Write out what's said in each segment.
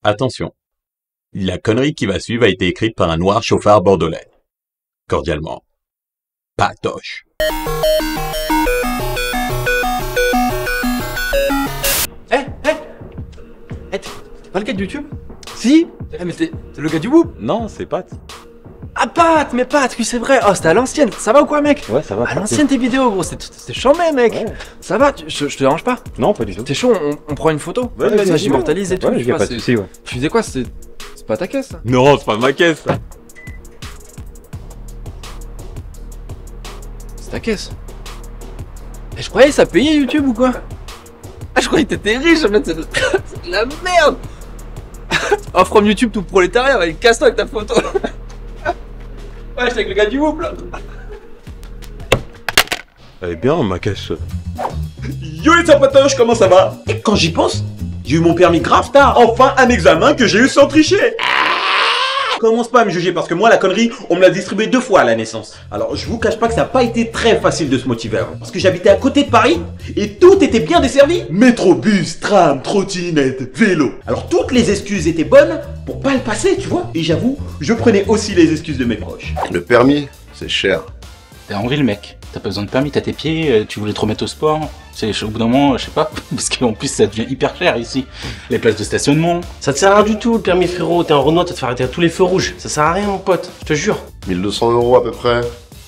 Attention, la connerie qui va suivre a été écrite par un noir chauffard bordelais. Cordialement, Patoche. T'es pas le gars de YouTube? Si. Mais t'es le gars du Whoop? Non, c'est Pat. Ah Pat, mais Pat, oui c'est vrai. Oh, c'était à l'ancienne. Ça va ou quoi, mec? Ouais, ça va. À l'ancienne tes vidéos, gros, c'était chambé, mec. Ouais. Ça va, je te dérange pas? Non, pas du tout. T'es chaud, on prend une photo? Ouais, vas-y, ça vas-y, j'immortalise et tout. Ouais, y a pas de soucis, ouais. Tu faisais quoi? C'est pas ta caisse, ça? Non, c'est pas ma caisse, ça. C'est ta caisse. Et je croyais que ça payait YouTube ou quoi? Ah, je croyais que t'étais riche, en fait, c'est de la merde. Oh, from YouTube tout prolétariat, avec casse-toi avec ta photo. Ouais, j'étais avec le gars du Whoop, là. Elle est bien, ma caisse. Yo les sapatoches, comment ça va? Et quand j'y pense, j'ai eu mon permis grave tard. Enfin un examen que j'ai eu sans tricher. Commence pas à me juger parce que moi la connerie, on me l'a distribué 2 fois à la naissance. Alors je vous cache pas que ça n'a pas été très facile de se motiver avant. Parce que j'habitais à côté de Paris et tout était bien desservi. Métro, bus, tram, trottinette, vélo. Alors toutes les excuses étaient bonnes pour pas le passer, tu vois. Et j'avoue, je prenais aussi les excuses de mes proches. Le permis, c'est cher. T'es en vrai le mec, t'as pas besoin de permis, t'as tes pieds, tu voulais te remettre au sport, c'est au bout d'un moment, je sais pas, parce qu'en plus ça devient hyper cher ici, les places de stationnement. Ça te sert à rien du tout le permis frérot, t'es en Renault, t'as te fait arrêter à tous les feux rouges. Ça sert à rien mon pote, je te jure. 1200 € à peu près.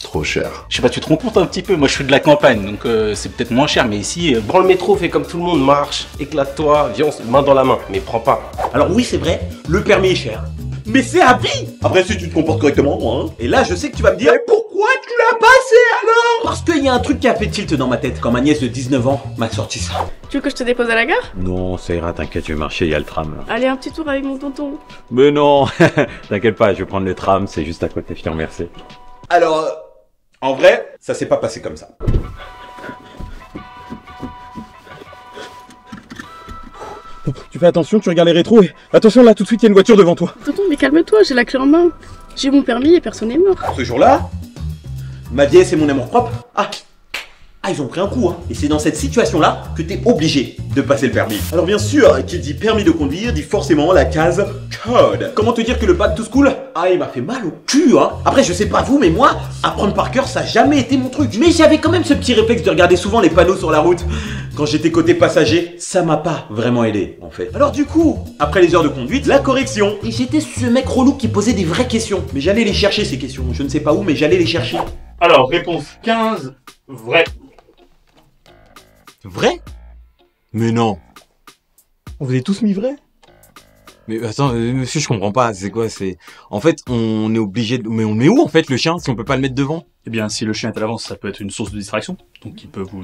Trop cher. Je sais pas, tu te rends compte un petit peu, moi je suis de la campagne, donc c'est peut-être moins cher, mais ici... Prends le métro, fais comme tout le monde, marche, éclate-toi, viens, main dans la main, mais prends pas. Alors oui c'est vrai, le permis est cher. Mais c'est à vie. Après si tu te comportes correctement, hein. Et là je sais que tu vas me dire, mais pourquoi tu l'as passé alors? Parce qu'il y a un truc qui a fait tilt dans ma tête quand ma nièce de 19 ans m'a sorti ça. Tu veux que je te dépose à la gare? Non, ça ira, t'inquiète, je vais marcher, y a le tram. Là. Allez, un petit tour avec mon tonton. Mais non, t'inquiète pas, je vais prendre le tram, c'est juste à côté, je te remercie. Alors, en vrai, ça s'est pas passé comme ça. Tu fais attention, tu regardes les rétros et... Attention là, tout de suite, il y a une voiture devant toi. Tonton, mais calme-toi, j'ai la clé en main. J'ai mon permis et personne n'est mort. Ce jour-là, ma vieille et mon amour-propre, ils ont pris un coup, hein. Et c'est dans cette situation-là que t'es obligé de passer le permis. Alors bien sûr, qui dit permis de conduire dit forcément la case code. Comment te dire que le back to school, il m'a fait mal au cul, hein. Après, je sais pas vous, mais moi, apprendre par cœur, ça a jamais été mon truc. Mais j'avais quand même ce petit réflexe de regarder souvent les panneaux sur la route. Quand j'étais côté passager, ça m'a pas vraiment aidé, en fait. Alors du coup, après les heures de conduite, la correction. Et j'étais ce mec relou qui posait des vraies questions. Mais j'allais les chercher, ces questions. Je ne sais pas où, mais j'allais les chercher. Alors, réponse 15, vrai. Vrai? Mais non. On vous est tous mis vrai? Mais attends, monsieur, je comprends pas, c'est quoi, c'est... En fait, on est obligé de... Mais on met où, en fait, le chien, si on peut pas le mettre devant? Eh bien, si le chien est à l'avance, ça peut être une source de distraction, donc il peut vous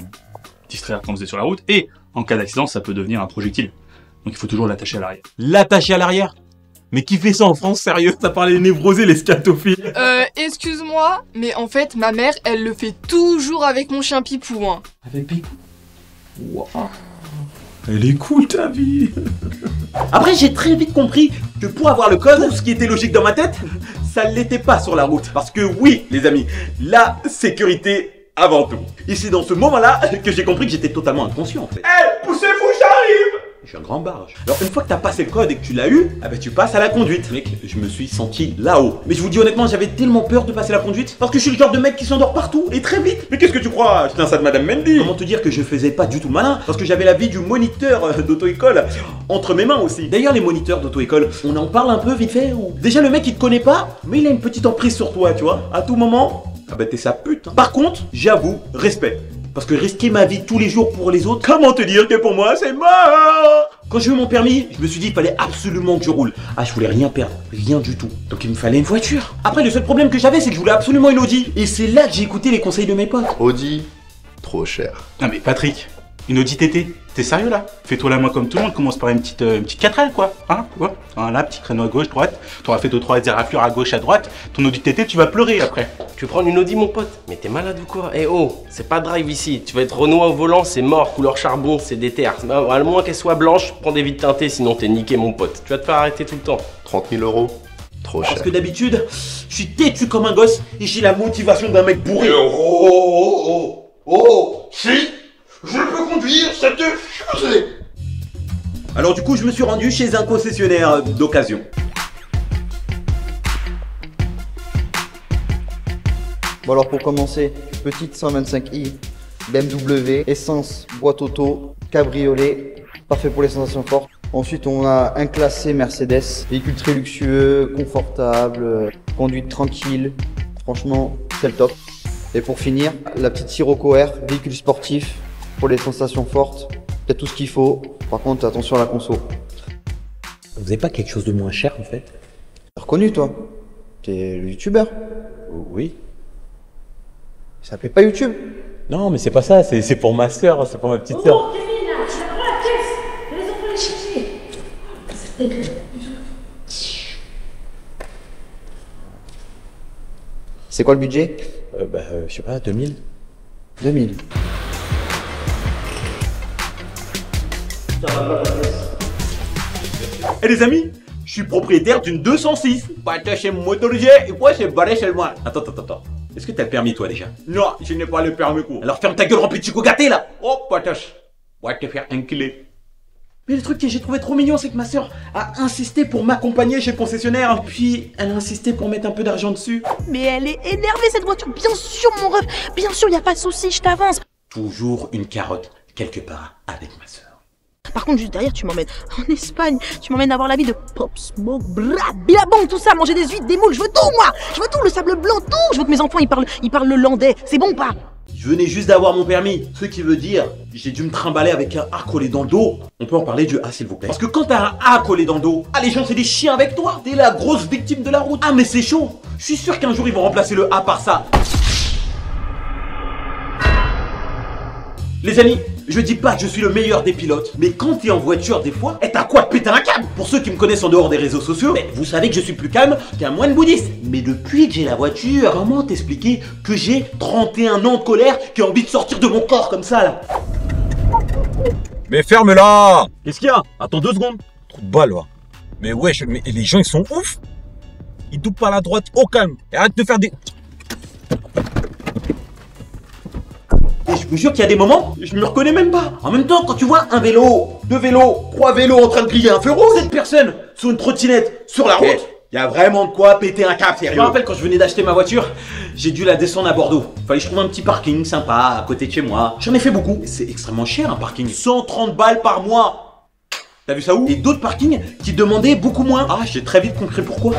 distraire quand vous êtes sur la route, et en cas d'accident, ça peut devenir un projectile. Donc il faut toujours l'attacher à l'arrière. L'attacher à l'arrière? Mais qui fait ça en France, sérieux? Ça parle les névrosés, les scatophiles. Excuse-moi, mais en fait, ma mère, elle le fait toujours avec mon chien Pipou, hein. Avec Pipou? Wow. Elle est cool ta vie. Après j'ai très vite compris que pour avoir le code, tout ce qui était logique dans ma tête, ça ne l'était pas sur la route. Parce que oui les amis, la sécurité avant tout. Et c'est dans ce moment-là que j'ai compris que j'étais totalement inconscient en fait. Poussez-vous, j'arrive. Je suis un grand barge. Alors une fois que t'as passé le code et que tu l'as eu, tu passes à la conduite. Mec, je me suis senti là-haut. Mais je vous dis honnêtement, j'avais tellement peur de passer la conduite parce que je suis le genre de mec qui s'endort partout et très vite. Mais qu'est-ce que tu crois? J'étais un ça de Madame Mendy. Comment te dire que je faisais pas du tout malin? Parce que j'avais la vie du moniteur d'auto-école entre mes mains aussi. D'ailleurs les moniteurs d'auto-école, on en parle un peu vite fait ou... Déjà le mec il te connaît pas, mais il a une petite emprise sur toi, tu vois. À tout moment, t'es sa pute. Hein. Par contre, j'avoue, respect. Parce que risquer ma vie tous les jours pour les autres, comment te dire que pour moi c'est mort? Quand j'ai eu mon permis, je me suis dit qu'il fallait absolument que je roule. Je voulais rien perdre, rien du tout. Donc il me fallait une voiture. Après le seul problème que j'avais c'est que je voulais absolument une Audi. Et c'est là que j'ai écouté les conseils de mes potes. Audi, trop cher. Non mais Patrick, une Audi TT, t'es sérieux là? Fais-toi la main comme tout le monde, commence par une petite 4L quoi, hein? Ouais. Voilà, petit créneau à gauche, droite, t'auras fait 2-3 éraflures à gauche, à droite, ton Audi TT tu vas pleurer après. Tu veux prendre une Audi mon pote? Mais t'es malade ou quoi? Eh oh, c'est pas drive ici, tu vas être Renault au volant, c'est mort, couleur charbon, c'est déter. À moins qu'elle soit blanche, prends des vitres teintées, sinon t'es niqué mon pote. Tu vas te faire arrêter tout le temps. 30 000 €, trop cher. Parce que d'habitude, je suis têtu comme un gosse et j'ai la motivation d'un mec bourré. Si, je peux conduire cette fusée. Alors du coup, je me suis rendu chez un concessionnaire d'occasion. Bon alors pour commencer, petite 125i, BMW, essence, boîte auto, cabriolet, parfait pour les sensations fortes. Ensuite on a un classé Mercedes, véhicule très luxueux, confortable, conduite tranquille, franchement c'est le top. Et pour finir, la petite Sirocco R, véhicule sportif, pour les sensations fortes, il y a tout ce qu'il faut, par contre attention à la conso. Vous avez pas quelque chose de moins cher en fait? T'es reconnu toi? T'es le youtubeur? Oui. Ça s'appelle pas YouTube? Non mais c'est pas ça, c'est pour ma soeur, c'est pour ma petite soeur. C'est quoi le budget? Je sais pas, 2000. 2000. Eh les amis, je suis propriétaire d'une 206. Patoche motorisé et moi c'est barré chez moi. Attends. Est-ce que t'as le permis toi déjà? Non, je n'ai pas le permis quoi. Alors ferme ta gueule remplie de chico gâté là. Oh patoche, va te faire enculer. Mais le truc que j'ai trouvé trop mignon, c'est que ma soeur a insisté pour m'accompagner chez le concessionnaire. Puis elle a insisté pour mettre un peu d'argent dessus. Mais elle est énervée cette voiture, bien sûr mon ref, bien sûr, y a pas de souci, je t'avance. Toujours une carotte quelque part avec ma soeur. Par contre, juste derrière, tu m'emmènes en Espagne, tu m'emmènes avoir la vie de Pop Smoke, Billabong, tout ça, manger des huîtres, des moules, je veux tout moi. Je veux tout, le sable blanc, tout. Je veux que mes enfants ils parlent le landais, c'est bon ou pas? Je venais juste d'avoir mon permis, ce qui veut dire j'ai dû me trimballer avec un A collé dans le dos. On peut en parler du A s'il vous plaît? Parce que quand t'as un A collé dans le dos, les gens c'est des chiens avec toi. T'es la grosse victime de la route. Ah mais c'est chaud. Je suis sûr qu'un jour ils vont remplacer le A par ça. Les amis, je dis pas que je suis le meilleur des pilotes, mais quand t'es en voiture des fois, t'as quoi de péter un câble? Pour ceux qui me connaissent en dehors des réseaux sociaux, vous savez que je suis plus calme qu'un moine bouddhiste. Mais depuis que j'ai la voiture, comment t'expliquer que j'ai 31 ans de colère qui a envie de sortir de mon corps comme ça là? Mais ferme-la! Qu'est-ce qu'il y a? Attends 2 secondes. Trop de balles, va. Mais wesh, mais les gens ils sont ouf! Ils doublent par la droite au calme. Et arrête de faire des... Et je vous jure qu'il y a des moments, je me reconnais même pas. En même temps, quand tu vois un vélo, 2 vélos, 3 vélos en train de griller un feu rouge, 7 personnes sur une trottinette sur la route, il y a vraiment de quoi péter un câble, sérieux. Je me rappelle quand je venais d'acheter ma voiture, j'ai dû la descendre à Bordeaux. Fallait que je trouve un petit parking sympa à côté de chez moi. J'en ai fait beaucoup. C'est extrêmement cher un parking. 130 balles par mois. T'as vu ça où? Et d'autres parkings qui demandaient beaucoup moins. Ah, j'ai très vite compris pourquoi.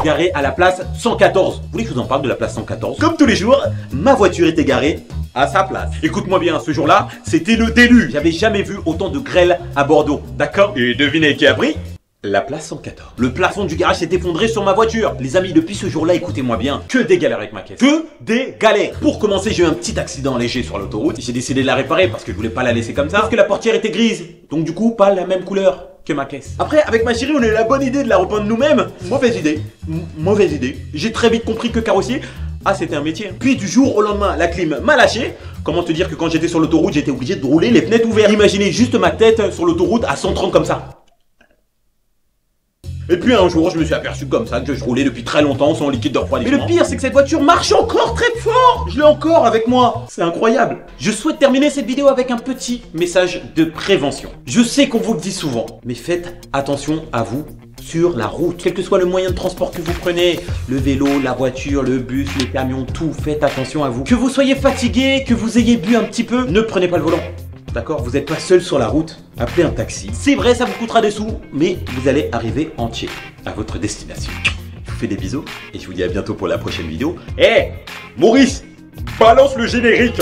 Garé à la place 114. Vous voulez que je vous en parle de la place 114? Comme tous les jours, ma voiture était garée à sa place. Écoute-moi bien, ce jour-là, c'était le déluge. J'avais jamais vu autant de grêle à Bordeaux, d'accord? Et devinez qui a pris? La place 114. Le plafond du garage s'est effondré sur ma voiture. Les amis, depuis ce jour-là, écoutez-moi bien, que des galères avec ma caisse. Que des galères. Pour commencer, j'ai eu un petit accident léger sur l'autoroute. J'ai décidé de la réparer parce que je voulais pas la laisser comme ça. Parce que la portière était grise. Donc du coup, pas la même couleur que ma caisse. Après, avec ma chérie, on a eu la bonne idée de la repeindre nous-mêmes. Mauvaise idée. Mauvaise idée. J'ai très vite compris que carrossier, c'était un métier. Puis du jour au lendemain, la clim m'a lâché. Comment te dire que quand j'étais sur l'autoroute, j'étais obligé de rouler les fenêtres ouvertes. Imaginez juste ma tête sur l'autoroute à 130 comme ça. Et puis un jour, je me suis aperçu comme ça que je roulais depuis très longtemps sans liquide de refroidissement. Et le pire, c'est que cette voiture marche encore très fort. Je l'ai encore avec moi. C'est incroyable. Je souhaite terminer cette vidéo avec un petit message de prévention. Je sais qu'on vous le dit souvent, mais faites attention à vous sur la route. Quel que soit le moyen de transport que vous prenez, le vélo, la voiture, le bus, les camions, tout, faites attention à vous. Que vous soyez fatigué, que vous ayez bu un petit peu, ne prenez pas le volant. D'accord? Vous n'êtes pas seul sur la route, appelez un taxi. C'est vrai, ça vous coûtera des sous, mais vous allez arriver entier à votre destination. Je vous fais des bisous et je vous dis à bientôt pour la prochaine vidéo. Maurice, balance le générique!